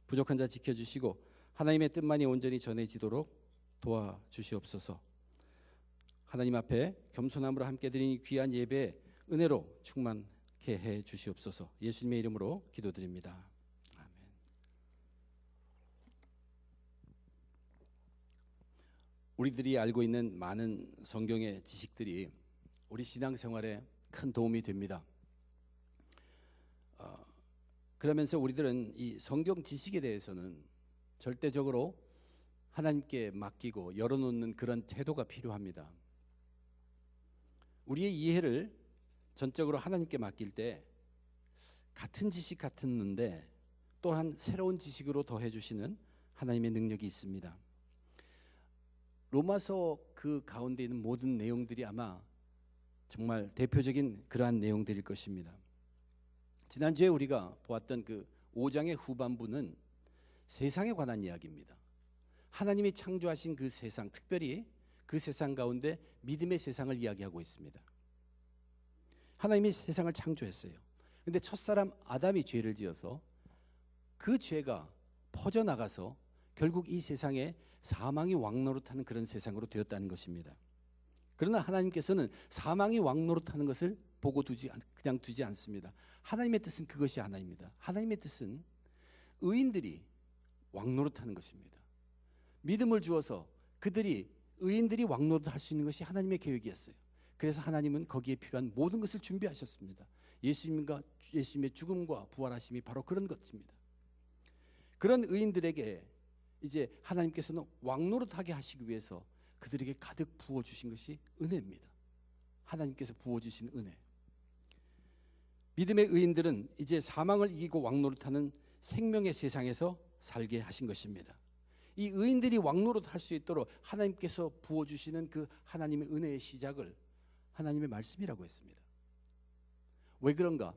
부족한 자 지켜주시고 하나님의 뜻만이 온전히 전해지도록 도와주시옵소서. 하나님 앞에 겸손함으로 함께 드린 귀한 예배 은혜로 충만케 해 주시옵소서. 예수님의 이름으로 기도드립니다. 아멘. 우리들이 알고 있는 많은 성경의 지식들이 우리 신앙생활에 큰 도움이 됩니다. 그러면서 우리들은 이 성경 지식에 대해서는 절대적으로 하나님께 맡기고 열어놓는 그런 태도가 필요합니다. 우리의 이해를 전적으로 하나님께 맡길 때 같은 지식 같았는데 또한 새로운 지식으로 더해 주시는 하나님의 능력이 있습니다. 로마서 그 가운데 있는 모든 내용들이 아마 정말 대표적인 그러한 내용들일 것입니다. 지난주에 우리가 보았던 그 5장의 후반부는 세상에 관한 이야기입니다. 하나님이 창조하신 그 세상, 특별히 그 세상 가운데 믿음의 세상을 이야기하고 있습니다. 하나님이 세상을 창조했어요. 그런데 첫사람 아담이 죄를 지어서 그 죄가 퍼져나가서 결국 이 세상에 사망이 왕노릇하는 그런 세상으로 되었다는 것입니다. 그러나 하나님께서는 사망이 왕노릇하는 것을 보고 그냥 두지 않습니다. 하나님의 뜻은 그것이 하나입니다. 하나님의 뜻은 의인들이 왕노릇하는 것입니다. 믿음을 주어서 의인들이 왕노릇할 수 있는 것이 하나님의 계획이었어요. 그래서 하나님은 거기에 필요한 모든 것을 준비하셨습니다. 예수님의 죽음과 부활하심이 바로 그런 것입니다. 그런 의인들에게 이제 하나님께서는 왕노릇하게 하시기 위해서 그들에게 가득 부어주신 것이 은혜입니다. 하나님께서 부어주신 은혜. 믿음의 의인들은 이제 사망을 이기고 왕노릇하는 생명의 세상에서 살게 하신 것입니다. 이 의인들이 왕노릇할 수 있도록 하나님께서 부어주시는 그 하나님의 은혜의 시작을 하나님의 말씀이라고 했습니다. 왜 그런가?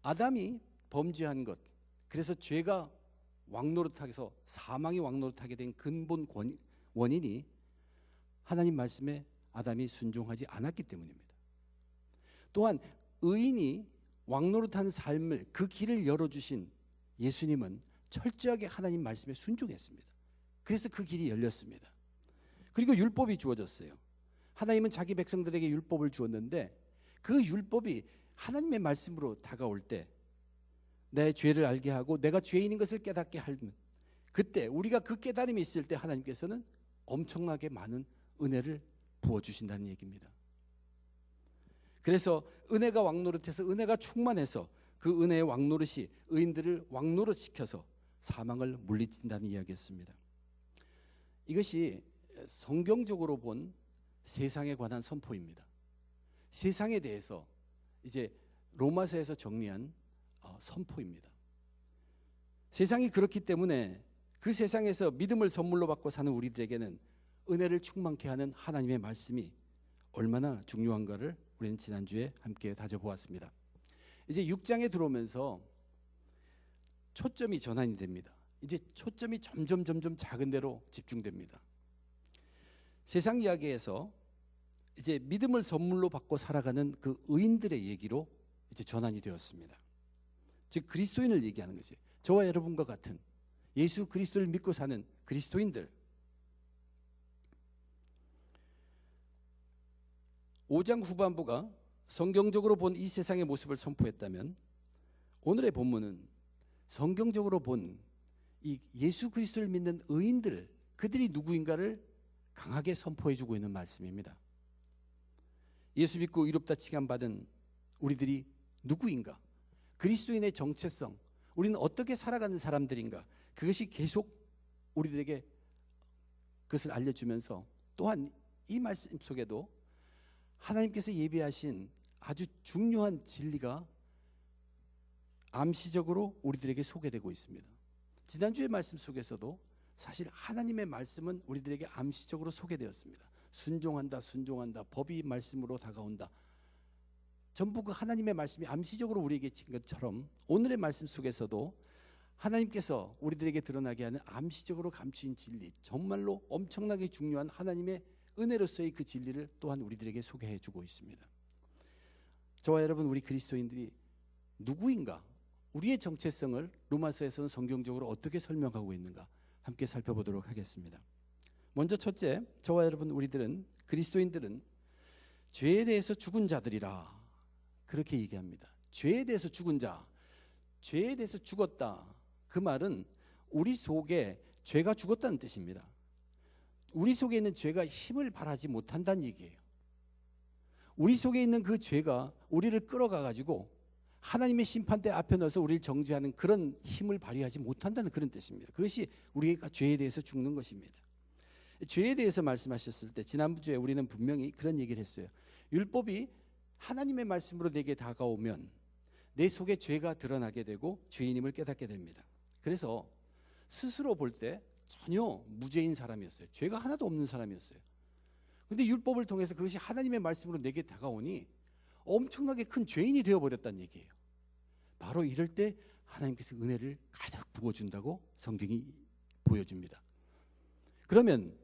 아담이 범죄한 것, 그래서 죄가 왕노릇하게서 사망이 왕노릇하게 된 근본 원인이 하나님 말씀에 아담이 순종하지 않았기 때문입니다. 또한 의인이 왕노릇하는 삶을 그 길을 열어주신 예수님은 철저하게 하나님 말씀에 순종했습니다. 그래서 그 길이 열렸습니다. 그리고 율법이 주어졌어요. 하나님은 자기 백성들에게 율법을 주었는데 그 율법이 하나님의 말씀으로 다가올 때 내 죄를 알게 하고 내가 죄인인 것을 깨닫게 하면 그때 우리가 그 깨달음이 있을 때 하나님께서는 엄청나게 많은 은혜를 부어주신다는 얘기입니다. 그래서 은혜가 왕노릇해서 은혜가 충만해서 그 은혜의 왕노릇이 의인들을 왕노릇시켜서 사망을 물리친다는 이야기였습니다. 이것이 성경적으로 본 세상에 관한 선포입니다. 세상에 대해서 이제 로마서에서 정리한 선포입니다. 세상이 그렇기 때문에 그 세상에서 믿음을 선물로 받고 사는 우리들에게는 은혜를 충만케 하는 하나님의 말씀이 얼마나 중요한가를 우리는 지난주에 함께 다져보았습니다. 이제 6장에 들어오면서 초점이 전환이 됩니다. 이제 초점이 점점 작은 데로 집중됩니다. 세상 이야기에서 이제 믿음을 선물로 받고 살아가는 그 의인들의 얘기로 이제 전환이 되었습니다. 즉 그리스도인을 얘기하는 것이에요. 저와 여러분과 같은 예수 그리스도를 믿고 사는 그리스도인들. 5장 후반부가 성경적으로 본 이 세상의 모습을 선포했다면 오늘의 본문은 성경적으로 본 이 예수 그리스도를 믿는 의인들, 그들이 누구인가를 강하게 선포해주고 있는 말씀입니다. 예수 믿고 의롭다 칭함받은 우리들이 누구인가? 그리스도인의 정체성, 우리는 어떻게 살아가는 사람들인가? 그것이 계속 우리들에게 그것을 알려주면서 또한 이 말씀 속에도 하나님께서 예비하신 아주 중요한 진리가 암시적으로 우리들에게 소개되고 있습니다. 지난주의 말씀 속에서도 사실 하나님의 말씀은 우리들에게 암시적으로 소개되었습니다. 순종한다. 법이 말씀으로 다가온다. 전부 그 하나님의 말씀이 암시적으로 우리에게 친 것처럼 오늘의 말씀 속에서도 하나님께서 우리들에게 드러나게 하는 암시적으로 감추인 진리, 정말로 엄청나게 중요한 하나님의 은혜로서의 그 진리를 또한 우리들에게 소개해 주고 있습니다. 저와 여러분, 우리 그리스도인들이 누구인가? 우리의 정체성을 로마서에서는 성경적으로 어떻게 설명하고 있는가 함께 살펴보도록 하겠습니다. 먼저 첫째, 저와 여러분 우리들은 그리스도인들은 죄에 대해서 죽은 자들이라 그렇게 얘기합니다. 죄에 대해서 죽은 자, 죄에 대해서 죽었다. 그 말은 우리 속에 죄가 죽었다는 뜻입니다. 우리 속에 있는 죄가 힘을 발하지 못한다는 얘기예요. 우리 속에 있는 그 죄가 우리를 끌어가 가지고 하나님의 심판대 앞에 넣어서 우리를 정죄하는 그런 힘을 발휘하지 못한다는 그런 뜻입니다. 그것이 우리가 죄에 대해서 죽는 것입니다. 죄에 대해서 말씀하셨을 때 지난주에 우리는 분명히 그런 얘기를 했어요. 율법이 하나님의 말씀으로 내게 다가오면 내 속에 죄가 드러나게 되고 죄인임을 깨닫게 됩니다. 그래서 스스로 볼 때 전혀 무죄인 사람이었어요. 죄가 하나도 없는 사람이었어요. 근데 율법을 통해서 그것이 하나님의 말씀으로 내게 다가오니 엄청나게 큰 죄인이 되어버렸다는 얘기예요. 바로 이럴 때 하나님께서 은혜를 가득 부어준다고 성경이 보여줍니다. 그러면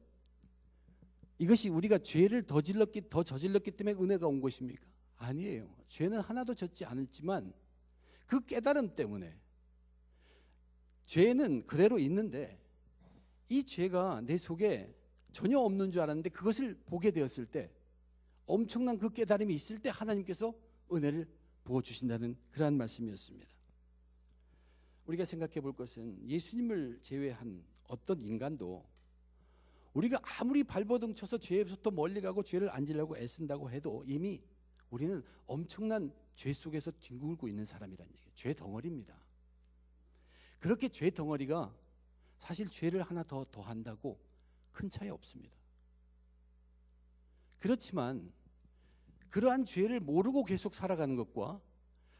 이것이 우리가 죄를 더 저질렀기 때문에 은혜가 온 것입니까? 아니에요. 죄는 하나도 졌지 않았지만 그 깨달음 때문에 죄는 그대로 있는데 이 죄가 내 속에 전혀 없는 줄 알았는데 그것을 보게 되었을 때 엄청난 그 깨달음이 있을 때 하나님께서 은혜를 부어주신다는 그러한 말씀이었습니다. 우리가 생각해 볼 것은 예수님을 제외한 어떤 인간도 우리가 아무리 발버둥 쳐서 죄에서부터 멀리 가고 죄를 안 지려고 애쓴다고 해도 이미 우리는 엄청난 죄 속에서 뒹굴고 있는 사람이라는 얘기예요. 죄 덩어리입니다. 그렇게 죄 덩어리가 사실 죄를 하나 더 더한다고 큰 차이 없습니다. 그렇지만 그러한 죄를 모르고 계속 살아가는 것과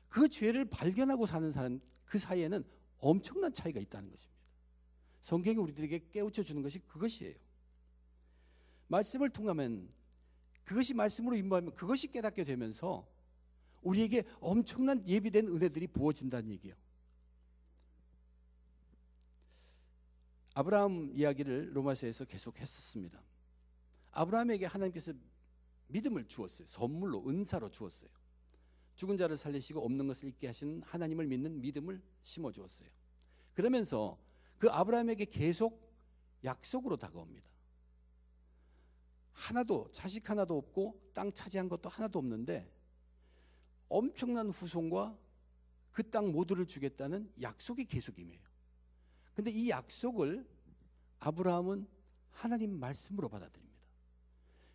그 죄를 발견하고 사는 사람 그 사이에는 엄청난 차이가 있다는 것입니다. 성경이 우리들에게 깨우쳐 주는 것이 그것이에요. 말씀을 통하면 그것이 말씀으로 임하면 그것이 깨닫게 되면서 우리에게 엄청난 예비된 은혜들이 부어진다는 얘기예요. 아브라함 이야기를 로마서에서 계속 했었습니다. 아브라함에게 하나님께서 믿음을 주었어요. 선물로 은사로 주었어요. 죽은 자를 살리시고 없는 것을 있게 하시는 하나님을 믿는 믿음을 심어 주었어요. 그러면서 그 아브라함에게 계속 약속으로 다가옵니다. 하나도 자식 하나도 없고 땅 차지한 것도 하나도 없는데 엄청난 후손과 그 땅 모두를 주겠다는 약속이 계속 임해요. 근데 이 약속을 아브라함은 하나님 말씀으로 받아들입니다.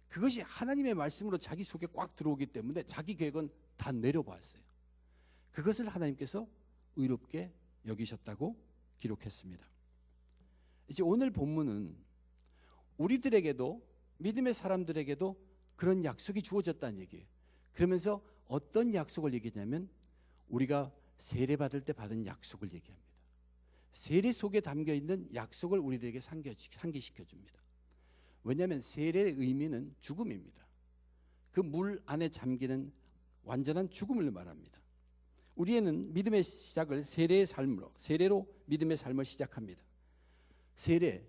그것이 하나님의 말씀으로 자기 속에 꽉 들어오기 때문에 자기 계획은 다 내려보았어요. 그것을 하나님께서 의롭게 여기셨다고 기록했습니다. 이제 오늘 본문은 우리들에게도 믿음의 사람들에게도 그런 약속이 주어졌다는 얘기예요. 그러면서 어떤 약속을 얘기하냐면 우리가 세례받을 때 받은 약속을 얘기합니다. 세례 속에 담겨있는 약속을 우리들에게 상기시켜 줍니다. 왜냐하면 세례의 의미는 죽음입니다. 그 물 안에 잠기는 완전한 죽음을 말합니다. 우리는 믿음의 시작을 세례로 믿음의 삶을 시작합니다. 세례,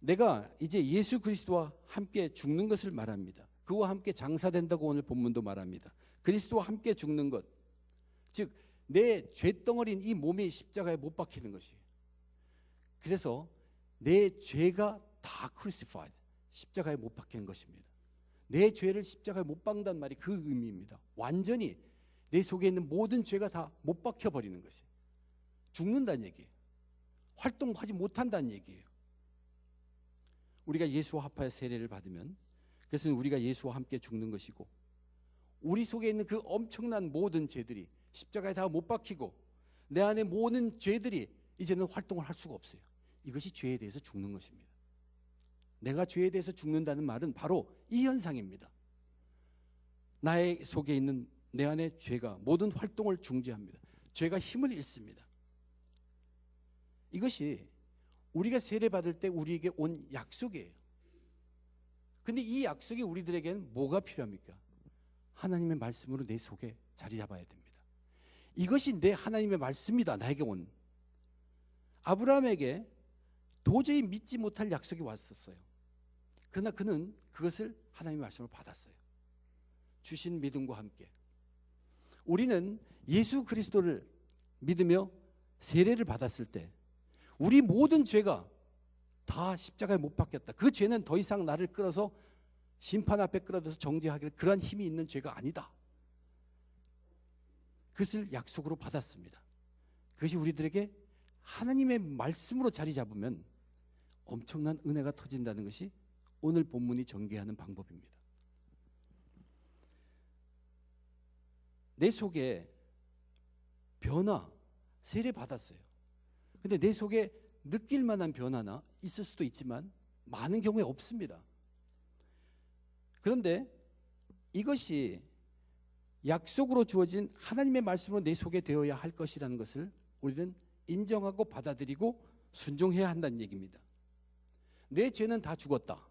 내가 이제 예수 그리스도와 함께 죽는 것을 말합니다. 그와 함께 장사된다고 오늘 본문도 말합니다. 그리스도와 함께 죽는 것, 즉 내 죄덩어리인 이 몸이 십자가에 못 박히는 것이에요. 그래서 내 죄가 다 crucified, 십자가에 못 박히는 것입니다. 내 죄를 십자가에 못 박는다는 말이 그 의미입니다. 완전히 내 속에 있는 모든 죄가 다 못 박혀버리는 것이에요. 죽는다는 얘기예요. 활동하지 못한다는 얘기예요. 우리가 예수와 합하여 세례를 받으면 그것은 우리가 예수와 함께 죽는 것이고 우리 속에 있는 그 엄청난 모든 죄들이 십자가에 다 못 박히고 내 안에 모든 죄들이 이제는 활동을 할 수가 없어요. 이것이 죄에 대해서 죽는 것입니다. 내가 죄에 대해서 죽는다는 말은 바로 이 현상입니다. 나의 속에 있는 내 안의 죄가 모든 활동을 중지합니다. 죄가 힘을 잃습니다. 이것이 우리가 세례받을 때 우리에게 온 약속이에요. 근데 이 약속이 우리들에게는 뭐가 필요합니까? 하나님의 말씀으로 내 속에 자리 잡아야 됩니다. 이것이 내 하나님의 말씀이다. 나에게 온. 아브라함에게 도저히 믿지 못할 약속이 왔었어요. 그러나 그는 그것을 하나님의 말씀을 받았어요. 주신 믿음과 함께. 우리는 예수 그리스도를 믿으며 세례를 받았을 때 우리 모든 죄가 다 십자가에 못 박혔다. 그 죄는 더 이상 나를 끌어서 심판 앞에 끌어들여서 정죄하게 그러한 힘이 있는 죄가 아니다. 그것을 약속으로 받았습니다. 그것이 우리들에게 하나님의 말씀으로 자리 잡으면 엄청난 은혜가 터진다는 것이 오늘 본문이 전개하는 방법입니다. 내 속에 변화, 세례 받았어요. 근데 내 속에 느낄 만한 변화나 있을 수도 있지만 많은 경우에 없습니다. 그런데 이것이 약속으로 주어진 하나님의 말씀으로 내 속에 되어야 할 것이라는 것을 우리는 인정하고 받아들이고 순종해야 한다는 얘기입니다. 내 죄는 다 죽었다.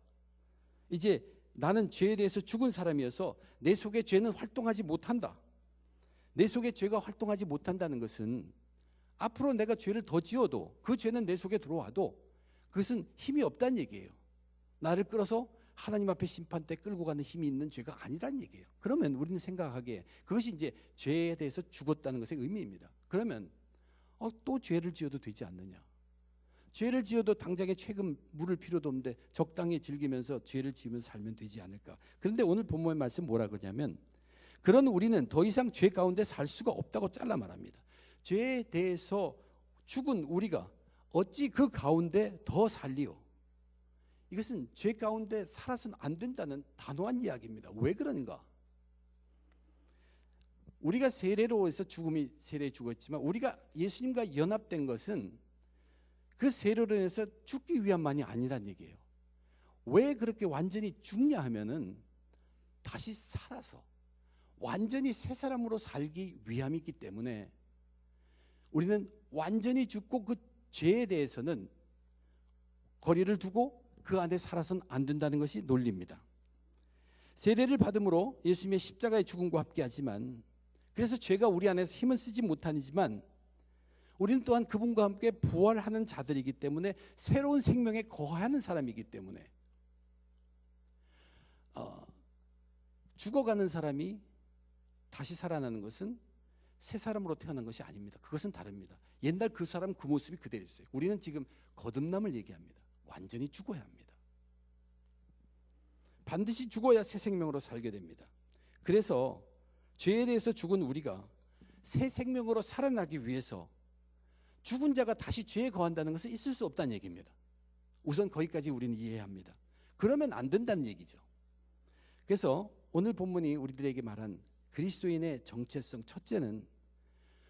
이제 나는 죄에 대해서 죽은 사람이어서 내 속에 죄는 활동하지 못한다. 내 속에 죄가 활동하지 못한다는 것은 앞으로 내가 죄를 더 지어도 그 죄는 내 속에 들어와도 그것은 힘이 없다는 얘기예요. 나를 끌어서 하나님 앞에 심판 때 끌고 가는 힘이 있는 죄가 아니란 얘기예요. 그러면 우리는 생각하기에 그것이 이제 죄에 대해서 죽었다는 것의 의미입니다. 그러면 또 죄를 지어도 되지 않느냐. 죄를 지어도 당장에 최근 물을 필요도 없는데 적당히 즐기면서 죄를 지으면서 살면 되지 않을까. 그런데 오늘 본문의 말씀 뭐라 그러냐면 그런 우리는 더 이상 죄 가운데 살 수가 없다고 잘라 말합니다. 죄에 대해서 죽은 우리가 어찌 그 가운데 더 살리오. 이것은 죄 가운데 살아서는 안 된다는 단호한 이야기입니다. 왜 그러는가? 우리가 세례로 해서 세례에 죽었지만 우리가 예수님과 연합된 것은 그 세례로 인해서 죽기 위함만이 아니란 얘기예요. 왜 그렇게 완전히 죽냐 하면은 다시 살아서 완전히 새 사람으로 살기 위함이 있기 때문에 우리는 완전히 죽고 그 죄에 대해서는 거리를 두고 그 안에 살아서는 안 된다는 것이 논리입니다. 세례를 받음으로 예수님의 십자가의 죽음과 함께하지만 그래서 죄가 우리 안에서 힘을 쓰지 못하지만 우리는 또한 그분과 함께 부활하는 자들이기 때문에 새로운 생명에 거하는 사람이기 때문에 죽어가는 사람이 다시 살아나는 것은 새 사람으로 태어난 것이 아닙니다. 그것은 다릅니다. 옛날 그 사람 그 모습이 그대로 있어요. 우리는 지금 거듭남을 얘기합니다. 완전히 죽어야 합니다. 반드시 죽어야 새 생명으로 살게 됩니다. 그래서 죄에 대해서 죽은 우리가 새 생명으로 살아나기 위해서 죽은 자가 다시 죄에 거한다는 것은 있을 수 없다는 얘기입니다. 우선 거기까지 우리는 이해해야 합니다. 그러면 안 된다는 얘기죠. 그래서 오늘 본문이 우리들에게 말한 그리스도인의 정체성 첫째는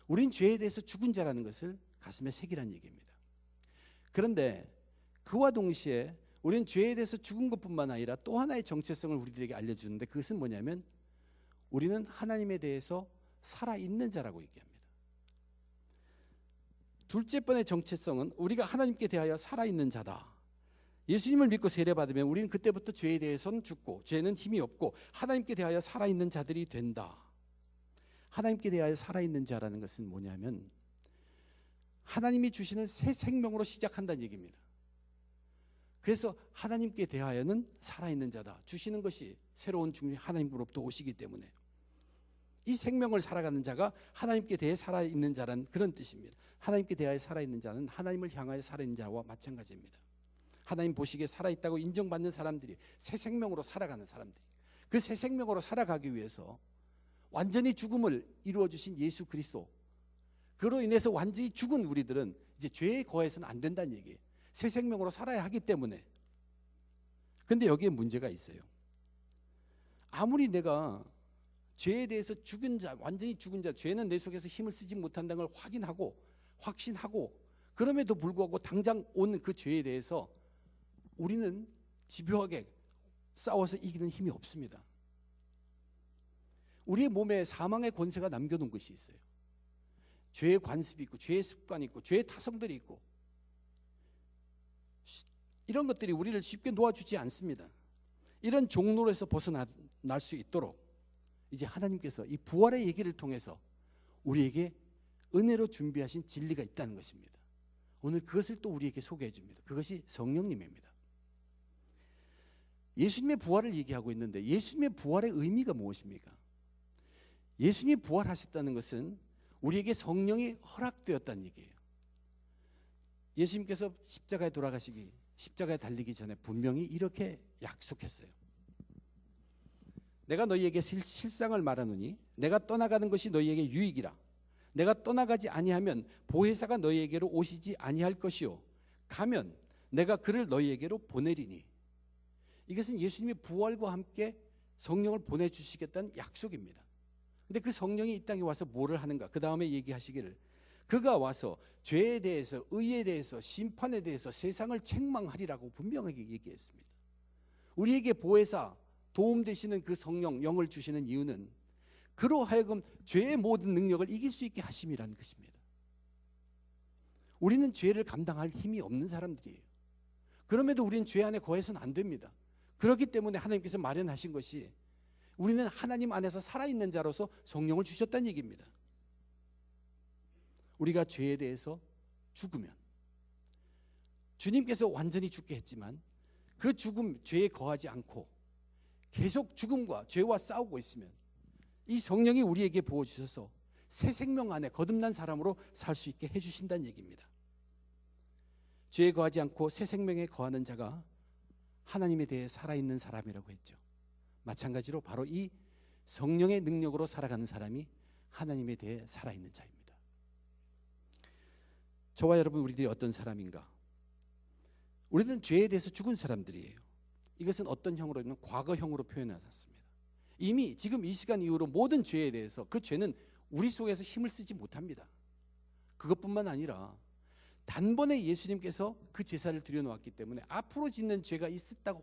우린 죄에 대해서 죽은 자라는 것을 가슴에 새기라는 얘기입니다. 그런데 그와 동시에 우리는 죄에 대해서 죽은 것뿐만 아니라 또 하나의 정체성을 우리들에게 알려주는데 그것은 뭐냐면 우리는 하나님에 대해서 살아있는 자라고 얘기합니다. 둘째 번의 정체성은 우리가 하나님께 대하여 살아있는 자다. 예수님을 믿고 세례받으면 우리는 그때부터 죄에 대해서는 죽고 죄는 힘이 없고 하나님께 대하여 살아있는 자들이 된다. 하나님께 대하여 살아있는 자라는 것은 뭐냐면 하나님이 주시는 새 생명으로 시작한다는 얘기입니다. 그래서 하나님께 대하여는 살아있는 자다. 주시는 것이 새로운 중심이 하나님으로부터 오시기 때문에 이 생명을 살아가는 자가 하나님께 대해 살아있는 자라는 그런 뜻입니다. 하나님께 대하여 살아있는 자는 하나님을 향하여 살아있는 자와 마찬가지입니다. 하나님 보시기에 살아있다고 인정받는 사람들이 새 생명으로 살아가는 사람들이 그 새 생명으로 살아가기 위해서 완전히 죽음을 이루어주신 예수 그리스도 그로 인해서 완전히 죽은 우리들은 이제 죄에 거해서는 안 된다는 얘기예요. 새 생명으로 살아야 하기 때문에. 그런데 여기에 문제가 있어요. 아무리 내가 죄에 대해서 죽은 자, 완전히 죽은 자, 죄는 내 속에서 힘을 쓰지 못한다는 걸 확인하고 확신하고 그럼에도 불구하고 당장 온 그 죄에 대해서 우리는 집요하게 싸워서 이기는 힘이 없습니다. 우리의 몸에 사망의 권세가 남겨놓은 것이 있어요. 죄의 관습이 있고 죄의 습관이 있고 죄의 타성들이 있고 이런 것들이 우리를 쉽게 놓아주지 않습니다. 이런 종로에서 벗어날 수 있도록 이제 하나님께서 이 부활의 얘기를 통해서 우리에게 은혜로 준비하신 진리가 있다는 것입니다. 오늘 그것을 또 우리에게 소개해 줍니다. 그것이 성령님입니다. 예수님의 부활을 얘기하고 있는데 예수님의 부활의 의미가 무엇입니까? 예수님이 부활하셨다는 것은 우리에게 성령이 허락되었다는 얘기예요. 예수님께서 십자가에 달리기 전에 분명히 이렇게 약속했어요. 내가 너희에게 실상을 말하노니 내가 떠나가는 것이 너희에게 유익이라. 내가 떠나가지 아니하면 보혜사가 너희에게로 오시지 아니할 것이요 가면 내가 그를 너희에게로 보내리니. 이것은 예수님이 부활과 함께 성령을 보내주시겠다는 약속입니다. 근데 그 성령이 이 땅에 와서 뭐를 하는가? 그 다음에 얘기하시기를 그가 와서 죄에 대해서, 의에 대해서, 심판에 대해서 세상을 책망하리라고 분명하게 얘기했습니다. 우리에게 보혜사, 도움 되시는 그 성령, 영을 주시는 이유는 그로 하여금 죄의 모든 능력을 이길 수 있게 하심이라는 것입니다. 우리는 죄를 감당할 힘이 없는 사람들이에요. 그럼에도 우리는 죄 안에 거해서는 안 됩니다. 그렇기 때문에 하나님께서 마련하신 것이 우리는 하나님 안에서 살아있는 자로서 성령을 주셨다는 얘기입니다. 우리가 죄에 대해서 죽으면 주님께서 완전히 죽게 했지만 그 죽음, 죄에 거하지 않고 계속 죽음과 죄와 싸우고 있으면 이 성령이 우리에게 부어주셔서 새 생명 안에 거듭난 사람으로 살 수 있게 해주신다는 얘기입니다. 죄에 거하지 않고 새 생명에 거하는 자가 하나님에 대해 살아있는 사람이라고 했죠. 마찬가지로 바로 이 성령의 능력으로 살아가는 사람이 하나님에 대해 살아있는 자입니다. 저와 여러분, 우리들이 어떤 사람인가? 우리는 죄에 대해서 죽은 사람들이에요. 이것은 어떤 형으로는 과거형으로 표현하셨습니다. 이미 지금 이 시간 이후로 모든 죄에 대해서 그 죄는 우리 속에서 힘을 쓰지 못합니다. 그것뿐만 아니라 단번에 예수님께서 그 제사를 드려놓았기 때문에 앞으로 짓는 죄가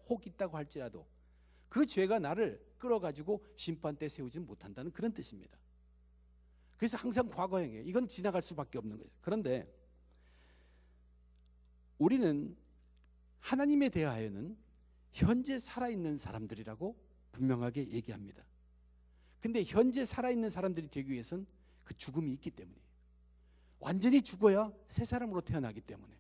혹 있다고 할지라도 그 죄가 나를 끌어가지고 심판대 세우지 못한다는 그런 뜻입니다. 그래서 항상 과거형이에요. 이건 지나갈 수밖에 없는 거예요. 그런데 우리는 하나님에 대하여는 현재 살아있는 사람들이라고 분명하게 얘기합니다. 근데 현재 살아있는 사람들이 되기 위해서는 그 죽음이 있기 때문이에요. 완전히 죽어야 새 사람으로 태어나기 때문에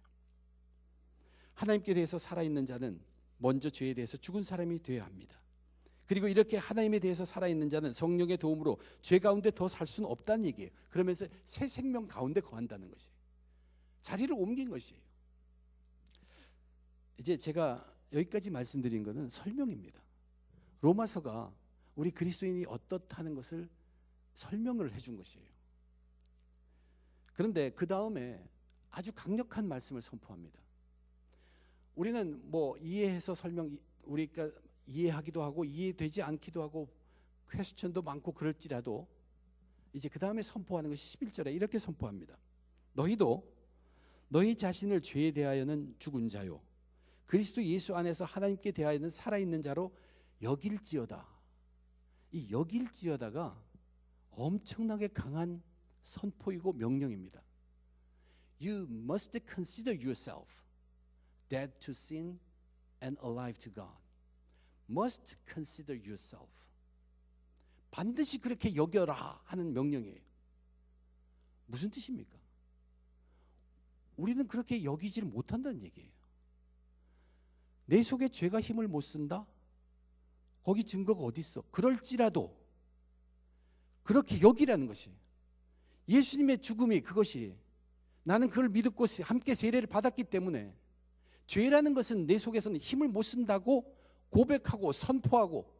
하나님께 대해서 살아있는 자는 먼저 죄에 대해서 죽은 사람이 되어야 합니다. 그리고 이렇게 하나님에 대해서 살아있는 자는 성령의 도움으로 죄 가운데 더 살 수는 없다는 얘기예요. 그러면서 새 생명 가운데 거한다는 것이에요. 자리를 옮긴 것이에요. 이제 제가 여기까지 말씀드린 것은 설명입니다. 로마서가 우리 그리스도인이 어떻다는 것을 설명을 해준 것이에요. 그런데 그 다음에 아주 강력한 말씀을 선포합니다. 우리는 뭐 이해해서 우리가 이해하기도 하고 이해되지 않기도 하고 퀘스천도 많고 그럴지라도 이제 그 다음에 선포하는 것이 11절에 이렇게 선포합니다. 너희도 너희 자신을 죄에 대하여는 죽은 자요 그리스도 예수 안에서 하나님께 대하여는 살아있는 자로 여길지어다. 이 여길지어다가 엄청나게 강한 선포이고 명령입니다. You must consider yourself dead to sin and alive to God. Must consider yourself. 반드시 그렇게 여겨라 하는 명령이에요. 무슨 뜻입니까? 우리는 그렇게 여기지를 못한다는 얘기예요. 내 속에 죄가 힘을 못 쓴다? 거기 증거가 어디 있어? 그럴지라도 그렇게 여기라는 것이 예수님의 죽음이 그것이 나는 그걸 믿고 함께 세례를 받았기 때문에 죄라는 것은 내 속에서는 힘을 못 쓴다고 고백하고 선포하고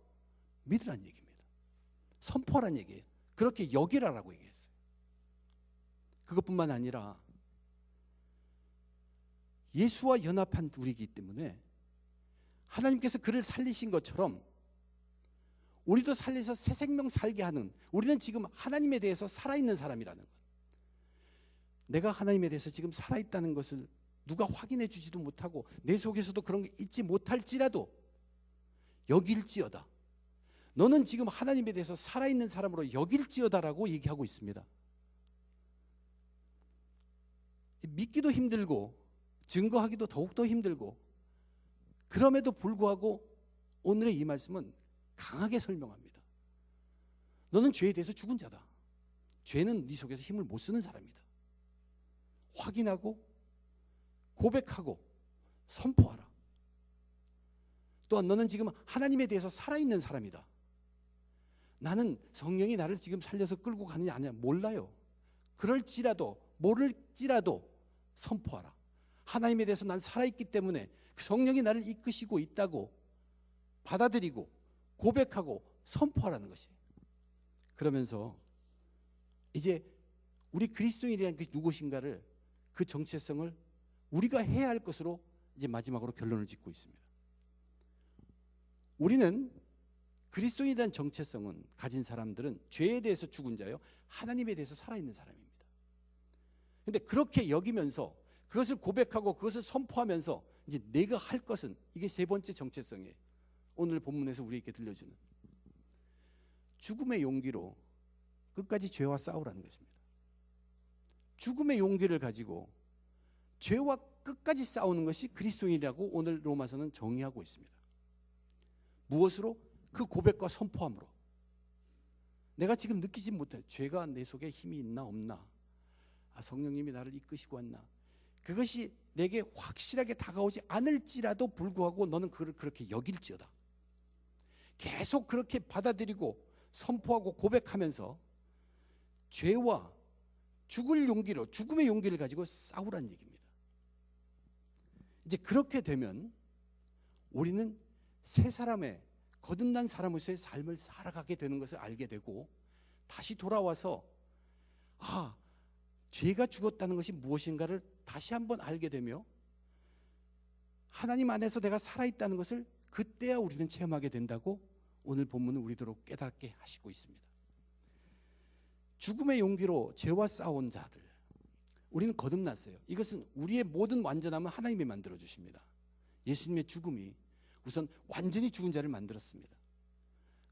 믿으라는 얘기입니다. 선포하라는 얘기예요. 그렇게 여기라라고 얘기했어요. 그것뿐만 아니라 예수와 연합한 우리이기 때문에 하나님께서 그를 살리신 것처럼 우리도 살려서 새 생명 살게 하는, 우리는 지금 하나님에 대해서 살아있는 사람이라는 것. 내가 하나님에 대해서 지금 살아있다는 것을 누가 확인해 주지도 못하고 내 속에서도 그런 게 있지 못할지라도 여길지어다. 너는 지금 하나님에 대해서 살아있는 사람으로 여길지어다라고 얘기하고 있습니다. 믿기도 힘들고 증거하기도 더욱더 힘들고 그럼에도 불구하고 오늘의 이 말씀은 강하게 설명합니다. 너는 죄에 대해서 죽은 자다. 죄는 네 속에서 힘을 못 쓰는 사람이다. 확인하고 고백하고 선포하라. 또한 너는 지금 하나님에 대해서 살아있는 사람이다. 나는 성령이 나를 지금 살려서 끌고 가느냐 아니냐 몰라요. 그럴지라도 모를지라도 선포하라. 하나님에 대해서 난 살아있기 때문에 성령이 나를 이끄시고 있다고 받아들이고 고백하고 선포하라는 것이에요. 그러면서 이제 우리 그리스도인이라는 게 누구신가를, 그 정체성을 우리가 해야 할 것으로 이제 마지막으로 결론을 짓고 있습니다. 우리는 그리스도인이라는 정체성은 가진 사람들은 죄에 대해서 죽은 자요, 하나님에 대해서 살아있는 사람입니다. 근데 그렇게 여기면서 그것을 고백하고 그것을 선포하면서 이제 내가 할 것은, 이게 세 번째 정체성이에요. 오늘 본문에서 우리에게 들려주는 죽음의 용기로 끝까지 죄와 싸우라는 것입니다. 죽음의 용기를 가지고 죄와 끝까지 싸우는 것이 그리스도인이라고 오늘 로마서는 정의하고 있습니다. 무엇으로? 그 고백과 선포함으로. 내가 지금 느끼지 못해, 죄가 내 속에 힘이 있나 없나, 성령님이 나를 이끄시고 왔나, 그것이 내게 확실하게 다가오지 않을지라도 불구하고 너는 그를 그렇게 여길지어다. 계속 그렇게 받아들이고 선포하고 고백하면서 죄와 죽을 용기로, 죽음의 용기를 가지고 싸우라는 얘기입니다. 이제 그렇게 되면 우리는 새 사람의, 거듭난 사람으로서의 삶을 살아가게 되는 것을 알게 되고, 다시 돌아와서 죄가 죽었다는 것이 무엇인가를 다시 한번 알게 되며 하나님 안에서 내가 살아있다는 것을 그때야 우리는 체험하게 된다고 오늘 본문은 우리도록 깨닫게 하시고 있습니다. 죽음의 용기로 죄와 싸운 자들, 우리는 거듭났어요. 이것은 우리의 모든 완전함은 하나님이 만들어 주십니다. 예수님의 죽음이 우선 완전히 죽은 자를 만들었습니다.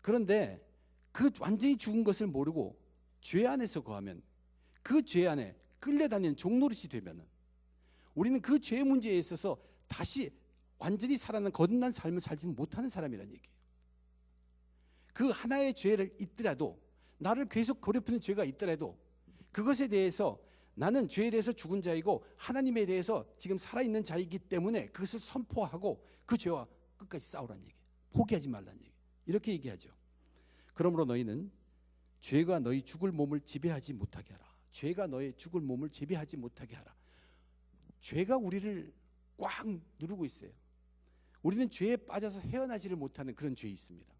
그런데 그 완전히 죽은 것을 모르고 죄 안에서 거하면, 그 죄 안에 끌려다니는 종노릇이 되면은 우리는 그 죄의 문제에 있어서 다시 완전히 살아난 거듭난 삶을 살지 못하는 사람이라는 얘기예요. 그 하나의 죄를 있더라도, 나를 계속 괴롭히는 죄가 있더라도 그것에 대해서 나는 죄에 대해서 죽은 자이고 하나님에 대해서 지금 살아있는 자이기 때문에 그것을 선포하고 그 죄와 끝까지 싸우라는 얘기예요. 포기하지 말라는 얘기예요. 이렇게 얘기하죠. 그러므로 너희는 죄가 너희 죽을 몸을 지배하지 못하게 하라. 죄가 너의 죽을 몸을 지배하지 못하게 하라. 죄가 우리를 꽉 누르고 있어요. 우리는 죄에 빠져서 헤어나지를 못하는 그런 죄이 있습니다.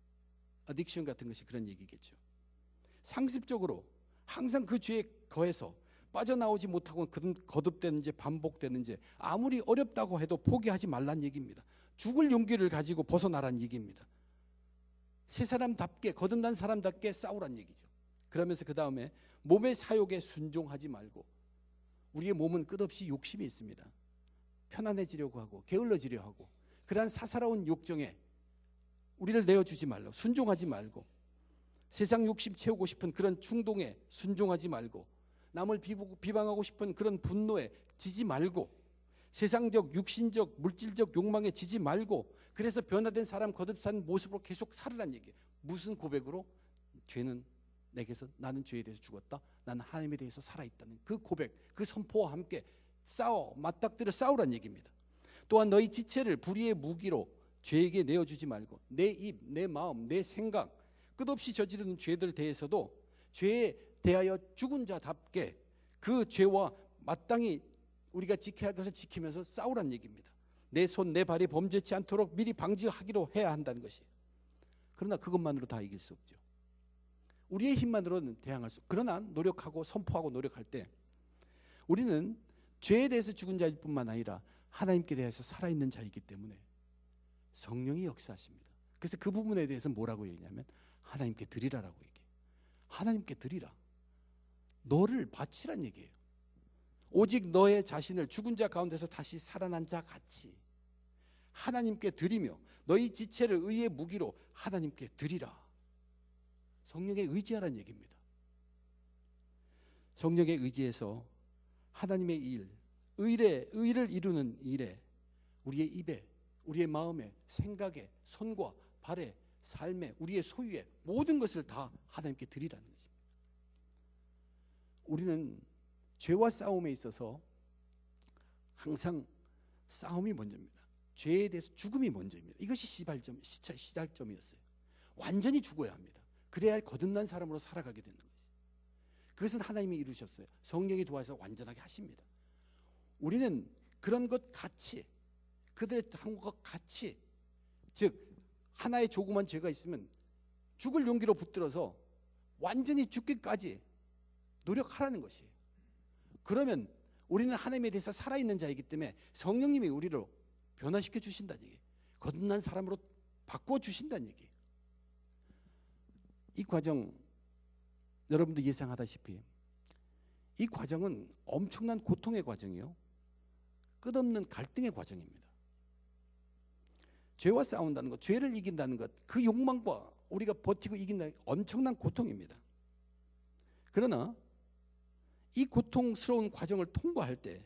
어딕션 같은 것이 그런 얘기겠죠. 상습적으로 항상 그 죄에 거해서 빠져나오지 못하고 거듭되는 죄, 반복되는 죄, 아무리 어렵다고 해도 포기하지 말란 얘기입니다. 죽을 용기를 가지고 벗어나란 얘기입니다. 새 사람답게, 거듭난 사람답게 싸우란 얘기죠. 그러면서 그 다음에 몸의 사욕에 순종하지 말고, 우리의 몸은 끝없이 욕심이 있습니다. 편안해지려고 하고 게을러지려 하고, 그러한 사사로운 욕정에 우리를 내어주지 말고, 순종하지 말고, 세상 욕심 채우고 싶은 그런 충동에 순종하지 말고, 남을 비방하고 싶은 그런 분노에 지지 말고, 세상적, 육신적, 물질적 욕망에 지지 말고, 그래서 변화된 사람, 거듭산 모습으로 계속 살으란 얘기예요. 무슨 고백으로? 죄는 내게서, 나는 죄에 대해서 죽었다, 나는 하나님에 대해서 살아있다는 그 고백, 그 선포와 함께 맞닥뜨려 싸우란 얘기입니다. 또한 너희 지체를 불의의 무기로 죄에게 내어주지 말고, 내 입, 내 마음, 내 생각, 끝없이 저지르는 죄들 대해서도 죄에 대하여 죽은 자답게 그 죄와 마땅히 우리가 지켜야 할 것을 지키면서 싸우란 얘기입니다. 내 손, 내 발이 범죄치 않도록 미리 방지하기로 해야 한다는 것이에요. 그러나 그것만으로 다 이길 수 없죠. 우리의 힘만으로는 대항할 수, 그러나 노력하고 선포하고 노력할 때 우리는 죄에 대해서 죽은 자일 뿐만 아니라 하나님께 대해서 살아있는 자이기 때문에 성령이 역사하십니다. 그래서 그 부분에 대해서 뭐라고 얘기냐면 하나님께 드리라라고 얘기해요. 하나님께 드리라. 너를 바치란 얘기예요. 오직 너의 자신을 죽은 자 가운데서 다시 살아난 자 같이 하나님께 드리며 너희 지체를 의의 무기로 하나님께 드리라. 성령에 의지하라는 얘기입니다. 성령에 의지해서 하나님의 일, 의를 이루는 일에 우리의 입에, 우리의 마음에, 생각에, 손과 발에, 삶에, 우리의 소유에 모든 것을 다 하나님께 드리라는 것입니다. 우리는 죄와 싸움에 있어서 항상 싸움이 먼저입니다. 죄에 대해서 죽음이 먼저입니다. 이것이 시발점이었어요. 완전히 죽어야 합니다. 그래야 거듭난 사람으로 살아가게 되는 것이죠. 그것은 하나님이 이루셨어요. 성령이 도와서 완전하게 하십니다. 우리는 그런 것 같이, 그들의 한 것 같이, 즉 하나의 조그만 죄가 있으면 죽을 용기로 붙들어서 완전히 죽기까지 노력하라는 것이에요. 그러면 우리는 하나님에 대해서 살아있는 자이기 때문에 성령님이 우리를 변화시켜 주신다는 얘기예요. 거듭난 사람으로 바꿔주신다는 얘기예요. 이 과정 여러분도 예상하다시피 이 과정은 엄청난 고통의 과정이요, 끝없는 갈등의 과정입니다. 죄와 싸운다는 것, 죄를 이긴다는 것, 그 욕망과 우리가 버티고 이긴다는 것, 엄청난 고통입니다. 그러나 이 고통스러운 과정을 통과할 때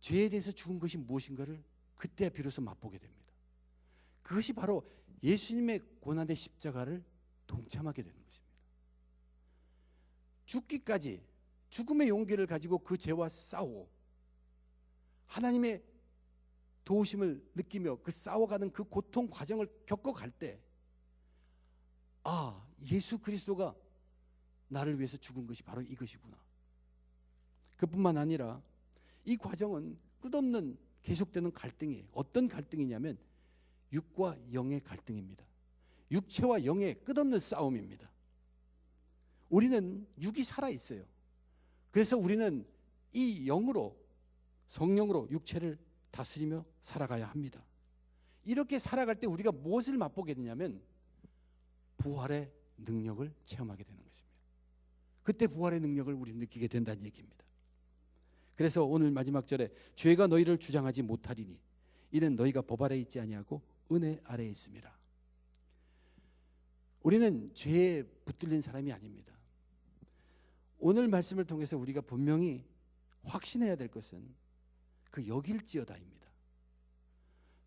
죄에 대해서 죽은 것이 무엇인가를 그때 비로소 맛보게 됩니다. 그것이 바로 예수님의 고난의 십자가를 동참하게 되는 것입니다. 죽기까지 죽음의 용기를 가지고 그 죄와 싸우고 하나님의 도우심을 느끼며 그 싸워가는 그 고통 과정을 겪어갈 때, 아, 예수 그리스도가 나를 위해서 죽은 것이 바로 이것이구나. 그뿐만 아니라 이 과정은 끝없는 계속되는 갈등이에요. 어떤 갈등이냐면 육과 영의 갈등입니다. 육체와 영의 끝없는 싸움입니다. 우리는 육이 살아있어요. 그래서 우리는 이 영으로, 성령으로 육체를 다스리며 살아가야 합니다. 이렇게 살아갈 때 우리가 무엇을 맛보게 되냐면 부활의 능력을 체험하게 되는 것입니다. 그때 부활의 능력을 우리는 느끼게 된다는 얘기입니다. 그래서 오늘 마지막 절에 죄가 너희를 주장하지 못하리니 이는 너희가 법 아래 있지 아니하고 은혜 아래에 있음이라. 우리는 죄에 붙들린 사람이 아닙니다. 오늘 말씀을 통해서 우리가 분명히 확신해야 될 것은 그 여길지어다입니다.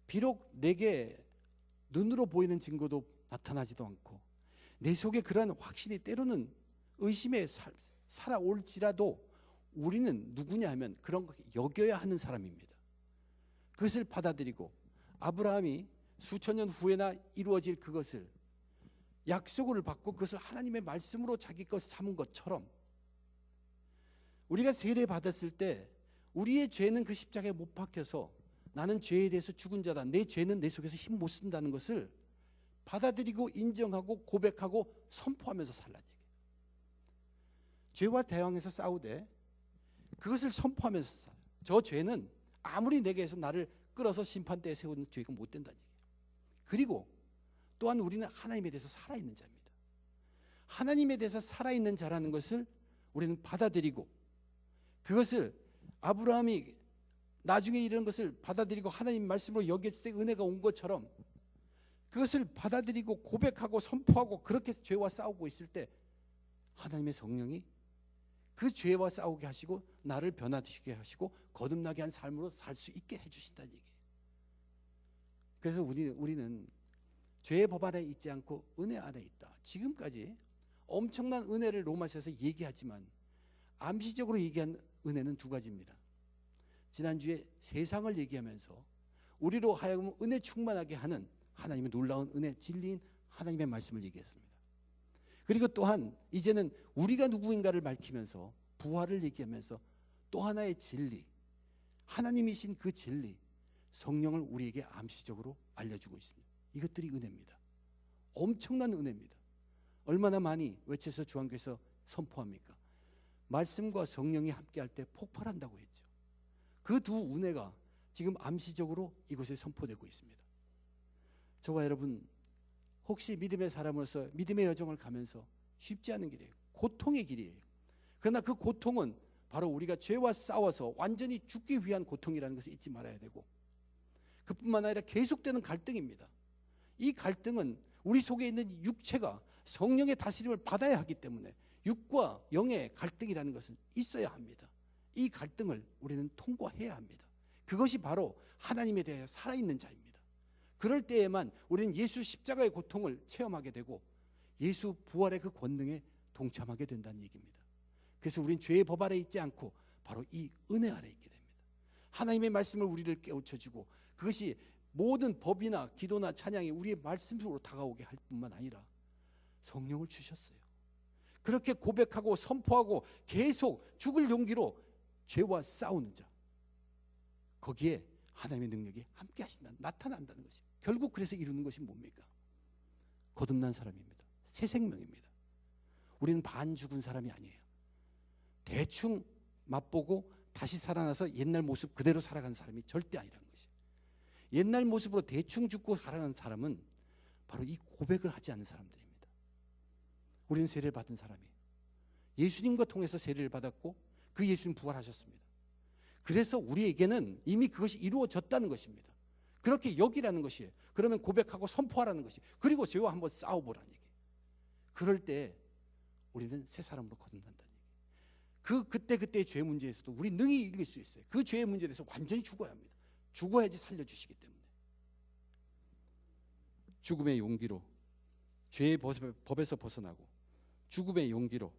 비록 내게 눈으로 보이는 증거도 나타나지도 않고 내 속에 그러한 확신이 때로는 의심에 살아올지라도 우리는 누구냐 하면 그런 거 여겨야 하는 사람입니다. 그것을 받아들이고 아브라함이 수천 년 후에나 이루어질 그것을 약속을 받고 그것을 하나님의 말씀으로 자기 것 삼은 것처럼 우리가 세례 받았을 때 우리의 죄는 그 십자가에 못 박혀서 나는 죄에 대해서 죽은 자다, 내 죄는 내 속에서 힘 못 쓴다는 것을 받아들이고 인정하고 고백하고 선포하면서 살라는 얘기예요. 죄와 대항해서 싸우되 그것을 선포하면서 살아요. 저 죄는 아무리 내게서 나를 끌어서 심판대에 세우는 죄가 못 된다는 얘기예요. 그리고 또한 우리는 하나님에 대해서 살아있는 자입니다. 하나님에 대해서 살아있는 자라는 것을 우리는 받아들이고 그것을 아브라함이 나중에 이런 것을 받아들이고 하나님 말씀으로 여겼을 때 은혜가 온 것처럼 그것을 받아들이고 고백하고 선포하고 그렇게 죄와 싸우고 있을 때 하나님의 성령이 그 죄와 싸우게 하시고 나를 변화시키게 하시고 거듭나게 한 삶으로 살 수 있게 해주신다는 얘기예요. 그래서 우리는 죄의 법 아래 있지 않고 은혜 아래 있다. 지금까지 엄청난 은혜를 로마서에서 얘기하지만 암시적으로 얘기한 은혜는 두 가지입니다. 지난주에 세상을 얘기하면서 우리로 하여금 은혜 충만하게 하는 하나님의 놀라운 은혜, 진리인 하나님의 말씀을 얘기했습니다. 그리고 또한 이제는 우리가 누구인가를 밝히면서 부활을 얘기하면서 또 하나의 진리, 하나님이신 그 진리, 성령을 우리에게 암시적으로 알려주고 있습니다. 이것들이 은혜입니다. 엄청난 은혜입니다. 얼마나 많이 외쳐서 주안교회에서 선포합니까? 말씀과 성령이 함께할 때 폭발한다고 했죠. 그 두 은혜가 지금 암시적으로 이곳에 선포되고 있습니다. 저와 여러분 혹시 믿음의 사람으로서 믿음의 여정을 가면서 쉽지 않은 길이에요. 고통의 길이에요. 그러나 그 고통은 바로 우리가 죄와 싸워서 완전히 죽기 위한 고통이라는 것을 잊지 말아야 되고 그뿐만 아니라 계속되는 갈등입니다. 이 갈등은 우리 속에 있는 육체가 성령의 다스림을 받아야 하기 때문에 육과 영의 갈등이라는 것은 있어야 합니다. 이 갈등을 우리는 통과해야 합니다. 그것이 바로 하나님에 대해 살아있는 자입니다. 그럴 때에만 우리는 예수 십자가의 고통을 체험하게 되고 예수 부활의 그 권능에 동참하게 된다는 얘기입니다. 그래서 우리는 죄의 법 아래 있지 않고 바로 이 은혜 아래 있게 됩니다. 하나님의 말씀을 우리를 깨우쳐주고 그것이 모든 법이나 기도나 찬양이 우리의 말씀 속으로 다가오게 할 뿐만 아니라 성령을 주셨어요. 그렇게 고백하고 선포하고 계속 죽을 용기로 죄와 싸우는 자, 거기에 하나님의 능력이 함께 하신다, 나타난다는 것이, 결국 그래서 이루는 것이 뭡니까? 거듭난 사람입니다. 새 생명입니다. 우리는 반 죽은 사람이 아니에요. 대충 맛보고 다시 살아나서 옛날 모습 그대로 살아가는 사람이 절대 아니라는 것이. 옛날 모습으로 대충 죽고 살아가는 사람은 바로 이 고백을 하지 않는 사람들입니다. 우리는 세례를 받은 사람이에요. 예수님과 통해서 세례를 받았고 그 예수님 부활하셨습니다. 그래서 우리에게는 이미 그것이 이루어졌다는 것입니다. 그렇게 여기라는 것이에요. 그러면 고백하고 선포하라는 것이, 그리고 죄와 한번 싸워보라는 얘기예요. 그럴 때 우리는 새 사람으로 거듭난다는 얘기예요. 그때의 죄 문제에서도 우리 능히 이길 수 있어요. 그 죄의 문제에 대해서 완전히 죽어야 합니다. 죽어야지 살려주시기 때문에. 죽음의 용기로, 죄의 법에서 벗어나고 죽음의 용기로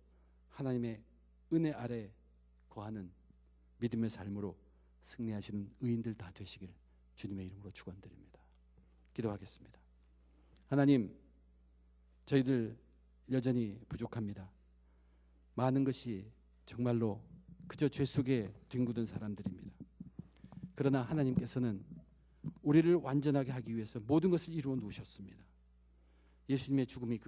하나님의 은혜 아래 거하는 믿음의 삶으로 승리하시는 의인들 다 되시길 주님의 이름으로 축원드립니다. 기도하겠습니다. 하나님, 저희들 여전히 부족합니다. 많은 것이 정말로 그저 죄 속에 뒹구던 사람들입니다. 그러나 하나님께서는 우리를 완전하게 하기 위해서 모든 것을 이루어 놓으셨습니다. 예수님의 죽음이